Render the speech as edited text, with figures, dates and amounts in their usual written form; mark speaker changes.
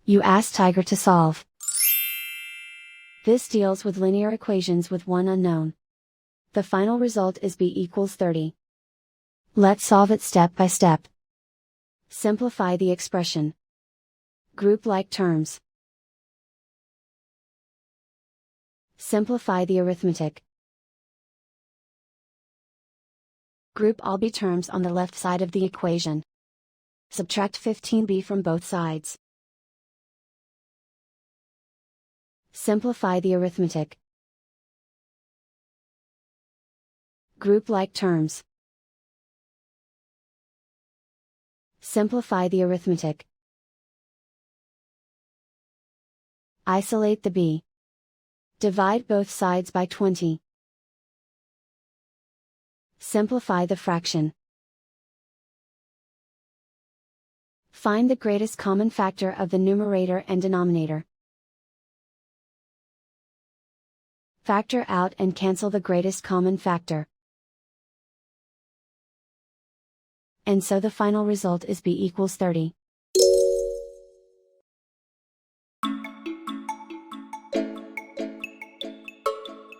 Speaker 1: You ask Tiger to solve. This deals with linear equations with one unknown. The final result is b equals 30. Let's solve it step by step. Simplify the expression. Group like terms. Simplify the arithmetic. Group all b terms on the left side of the equation. Subtract 15b from both sides. Simplify the arithmetic. Group like terms. Simplify the arithmetic. Isolate the b. Divide both sides by 20. Simplify the fraction. Find the greatest common factor of the numerator and denominator. Factor out and cancel the greatest common factor. And so the final result is b equals 30.